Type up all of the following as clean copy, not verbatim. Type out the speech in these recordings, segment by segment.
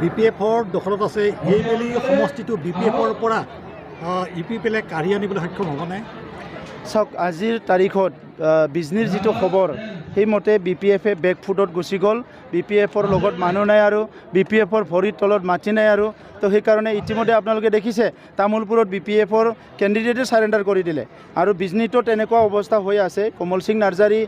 BPFৰ দখলত আছে এইবেলি সমষ্টিটো BPFৰ পৰা UPPলে কাঢ়ি আনিবলৈ সক্ষম হ'বনে? চাওক আজিৰ তাৰিখত বিজনীৰ যিটো খবৰ সেইমতে BPF বেকফুটত গুচি গ'ল। BPFৰ লগত মানুহ নাই আৰু BPFৰ ভৰিৰ তলত মাটি নাই আৰু তো সেইকাৰণে ইতিমধ্যে আপোনালোকে দেখিছে তামোলপুৰত BPFৰ কেণ্ডিডেটে চাৰেণ্ডাৰ কৰি দিলে আৰু বিজনীটো তেনেকুৱা অৱস্থা হৈ আছে। কমল সিং নাৰ্জাৰী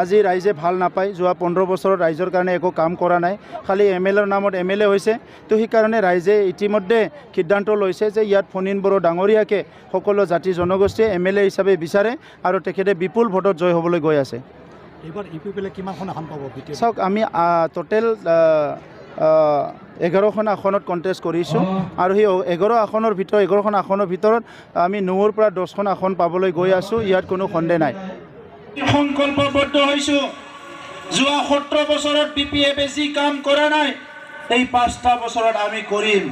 আজি ৰাইজে ভাল নাপায়। যোৱা 15 বছৰত ৰাইজৰ কাৰণে একো কাম কৰা নাই, খালি MLAৰ নামত MLA হৈছে। তো সেইকাৰণে ৰাইজে ইতিমধ্যে সিদ্ধান্ত লৈছে যে ইয়াত ফণীন বড়ো ডাঙৰীয়াকে সকলো জাতি জনগোষ্ঠীয়ে MLA হিচাপে বিচাৰে আৰু তেখেতে বিপুল ভোটত জয় হ'বলৈ গৈ আছে। এইবাৰ UPPলে কিমানখন আসন পাব? চাওক আমি টোটেল 11খন আসনত কণ্টেষ্ট কৰিছোঁ আৰু সেই 11খন আসনৰ ভিতৰত আমি 9ৰ পৰা 10খন আসন পাবলৈ গৈ আছোঁ। ইয়াত কোনো সন্দেহ নাই। সংকল্পবদ্ধ হৈছোঁ যোৱা 17 বছৰত BPF যি কাম কৰা নাই এই 5টা বছৰত আমি কৰিম।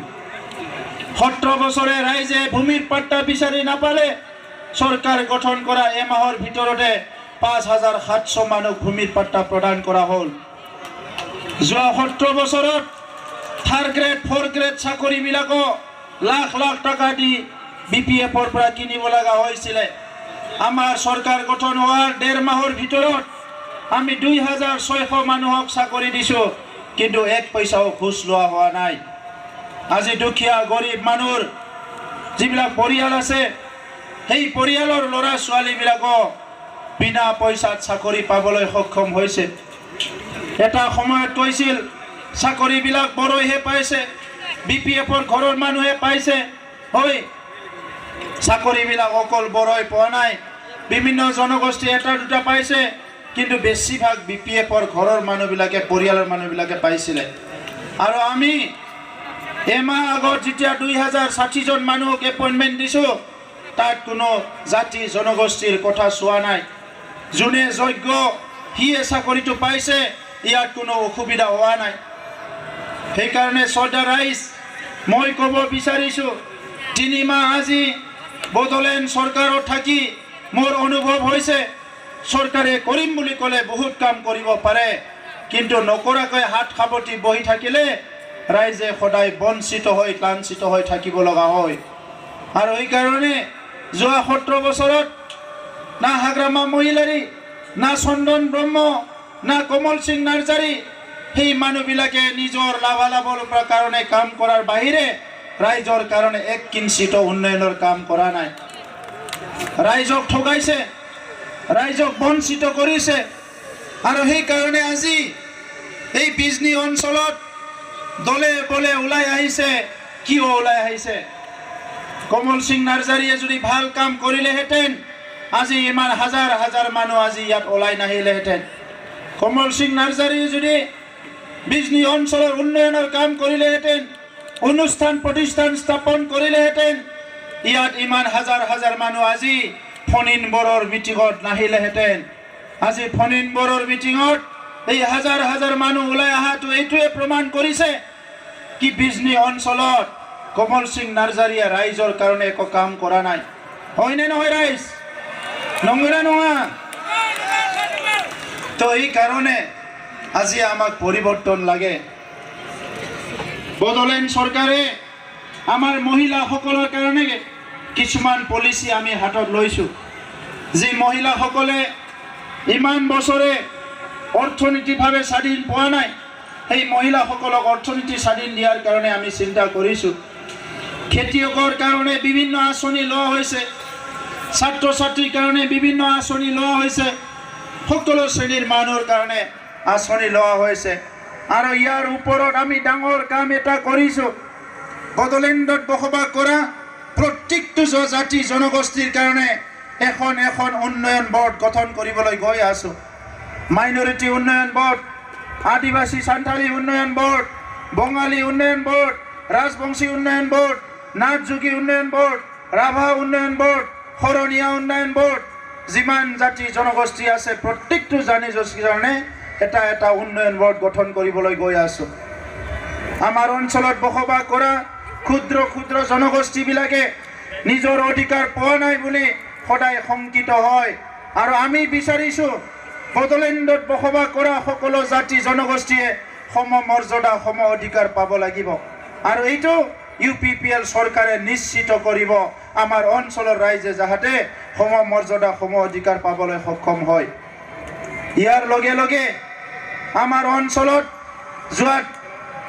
17 বছৰে ৰাইজে ভূমিৰ পাট্টা বিচাৰি নাপালে চৰকাৰ গঠন কৰা এমাহৰ ভিতৰতে 5700 মানুহ ভূমিৰ পাট্টা প্ৰদান কৰা হ'ল। যোৱা 17 বছৰত 3rd গ্ৰেড 4th গ্ৰেড চাকৰিবিলাকক লাখ লাখ টকা দি BPFৰ পৰা কিনিব লগা হৈছিলে। আমাৰ চৰকাৰ গঠন হোৱাৰ 1.5 মাহৰ ভিতৰত আমি 2600 মানুহক চাকৰি দিছোঁ, কিন্তু 1 পইচাও ঘুষ লোৱা হোৱা নাই। আজি দুখীয়া গৰীব মানুহৰ যিবিলাক পৰিয়াল আছে সেই পৰিয়ালৰ ল'ৰা ছোৱালীবিলাকক বিনা পইচাত চাকৰি পাবলৈ সক্ষম হৈছে। এটা সময়ত কৈছিল চাকৰিবিলাক বড়োহে পাইছে, BPFৰ ঘৰৰ মানুহে পাইছে। হয়, চাকৰিবিলাক অকল বড়োই পোৱা নাই, বিভিন্ন জনগোষ্ঠী এটা দুটা পাইছে, কিন্তু বেছিভাগ BPFৰ ঘৰৰ মানুহবিলাকে পৰিয়ালৰ মানুহবিলাকে পাইছিলে। আৰু আমি এমাহ আগত যেতিয়া 2060 জন মানুহক এপইণ্টমেণ্ট দিছোঁ তাত কোনো জাতি জনগোষ্ঠীৰ কথা চোৱা নাই। যোনে যোগ্য সিয়ে চাকৰিটো পাইছে, ইয়াত কোনো অসুবিধা হোৱা নাই। সেইকাৰণে শ্ৰদ্ধা ৰাইজ, মই ক'ব বিচাৰিছোঁ 3 মাহ আজি বড়োলেণ্ড চৰকাৰত থাকি মোৰ অনুভৱ হৈছে চৰকাৰে কৰিম বুলি ক'লে বহুত কাম কৰিব পাৰে, কিন্তু নকৰাকৈ হাত সাৱটি বহি থাকিলে ৰাইজে সদায় বঞ্চিত হৈ লাঞ্ছিত হৈ থাকিব লগা হয়। আৰু সেইকাৰণে যোৱা 17 বছৰত না হাগ্ৰামা মহিলাৰী, না চন্দন ব্ৰহ্ম, না কমল সিং নাৰ্জাৰী সেই মানুহবিলাকে নিজৰ লাভালাভৰ কাৰণে কাম কৰাৰ বাহিৰে ৰাইজৰ কাৰণে 1 কিঞ্চিতো উন্নয়নৰ কাম কৰা নাই। ৰাইজক ঠগাইছে, ৰাইজক বঞ্চিত কৰিছে। আৰু সেইকাৰণে আজি এই বিজনী অঞ্চলত দলে বলে ওলাই আহিছে। কিয় ওলাই আহিছে? কমল সিং নাৰ্জাৰীয়ে যদি ভাল কাম কৰিলেহেঁতেন আজি ইমান হাজাৰ হাজাৰ মানুহ আজি ইয়াত ওলাই নাহিলেহেঁতেন। কমল সিং নাৰ্জাৰীয়ে যদি বিজনী অঞ্চলৰ উন্নয়নৰ কাম কৰিলেহেঁতেন, অনুষ্ঠান প্ৰতিষ্ঠান স্থাপন কৰিলেহেঁতেন, ইয়াত ইমান হাজাৰ হাজাৰ মানুহ আজি ফণীন বড়োৰ মিটিঙত নাহিলেহেঁতেন। আজি ফণীন বড়োৰ মিটিঙত এই হাজাৰ হাজাৰ মানুহ ওলাই অহাটো এইটোৱে প্ৰমাণ কৰিছে কি বিজনী অঞ্চলত কমল সিং নাৰ্জাৰীয়ে ৰাইজৰ কাৰণে একো কাম কৰা নাই। হয়নে নহয় ৰাইজ? নংগৰা নোহোৱা? তো এই কাৰণে আজি আমাক পৰিৱৰ্তন লাগে। বড়োলেণ্ড চৰকাৰে আমাৰ মহিলাসকলৰ কাৰণে কিছুমান পলিচি আমি হাতত লৈছোঁ। যি মহিলাসকলে ইমান বছৰে অৰ্থনৈতিকভাৱে স্বাধীন পোৱা নাই, সেই মহিলাসকলক অৰ্থনীতি স্বাধীন দিয়াৰ কাৰণে আমি চিন্তা কৰিছোঁ। খেতিয়কৰ কাৰণে বিভিন্ন আঁচনি লোৱা হৈছে, ছাত্ৰ ছাত্ৰীৰ কাৰণে বিভিন্ন আঁচনি লোৱা হৈছে, সকলো শ্ৰেণীৰ মানুহৰ কাৰণে আঁচনি লোৱা হৈছে। আৰু ইয়াৰ ওপৰত আমি ডাঙৰ কাম এটা কৰিছোঁ। বড়োলেণ্ডত বসবাস কৰা প্ৰত্যেকটো জাতি জনগোষ্ঠীৰ কাৰণে এখন এখন উন্নয়ন বৰ্ড গঠন কৰিবলৈ গৈ আছোঁ। মাইনৰিটি উন্নয়ন বৰ্ড, আদিবাসী সান্থালী উন্নয়ন বৰ্ড, বঙালী উন্নয়ন বৰ্ড, ৰাজবংশী উন্নয়ন বৰ্ড, নাথযোগী উন্নয়ন বৰ্ড, ৰাভা উন্নয়ন বৰ্ড, শৰণীয়া উন্নয়ন বৰ্ড, যিমান জাতি জনগোষ্ঠী আছে প্ৰত্যেকটো জনগোষ্ঠীৰ কাৰণে এটা এটা উন্নয়ন বৰ্ড গঠন কৰিবলৈ গৈ আছোঁ। আমাৰ অঞ্চলত বসবাস কৰা ক্ষুদ্ৰ ক্ষুদ্ৰ জনগোষ্ঠীবিলাকে নিজৰ অধিকাৰ পোৱা নাই বুলি সদায় শংকিত হয়। আৰু আমি বিচাৰিছোঁ বড়োলেণ্ডত বসবাস কৰা সকলো জাতি জনগোষ্ঠীয়ে সমমৰ্যাদা সম অধিকাৰ পাব লাগিব আৰু এইটো UPPL চৰকাৰে নিশ্চিত কৰিব আমাৰ অঞ্চলৰ ৰাইজে যাতে সমমৰ্যাদা সম অধিকাৰ পাবলৈ সক্ষম হয় ইয়াৰ লগে লগে আমাৰ অঞ্চলত যোৱা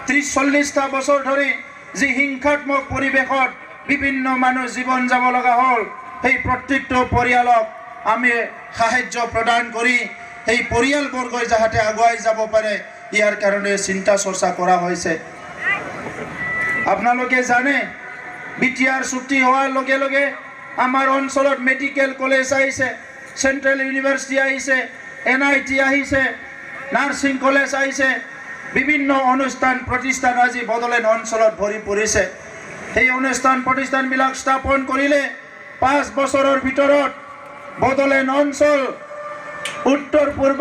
30-40টা বছৰ ধৰি যি হিংসাত্মক পৰিৱেশত বিভিন্ন মানুহ জীৱন যাব লগা হ'ল সেই প্ৰত্যেকটো পৰিয়ালক আমি সাহায্য প্ৰদান কৰি এই পৰিয়ালবৰ্গই যাতে আগুৱাই যাব পাৰে ইয়াৰ কাৰণে চিন্তা চৰ্চা কৰা হৈছে আপোনালোকে জানে BTR চুক্তি হোৱাৰ লগে লগে আমাৰ অঞ্চলত মেডিকেল কলেজ আহিছে চেণ্ট্ৰেল ইউনিভাৰ্চিটি আহিছে NIT আহিছে নাৰ্ছিং কলেজ আহিছে বিভিন্ন অনুষ্ঠান প্ৰতিষ্ঠান আজি বড়োলেণ্ড অঞ্চলত ভৰি পৰিছে এই অনুষ্ঠান প্ৰতিষ্ঠানবিলাক স্থাপন কৰিলে 5 বছৰৰ ভিতৰত বড়োলেণ্ড অঞ্চল উত্তৰ পূৰ্ব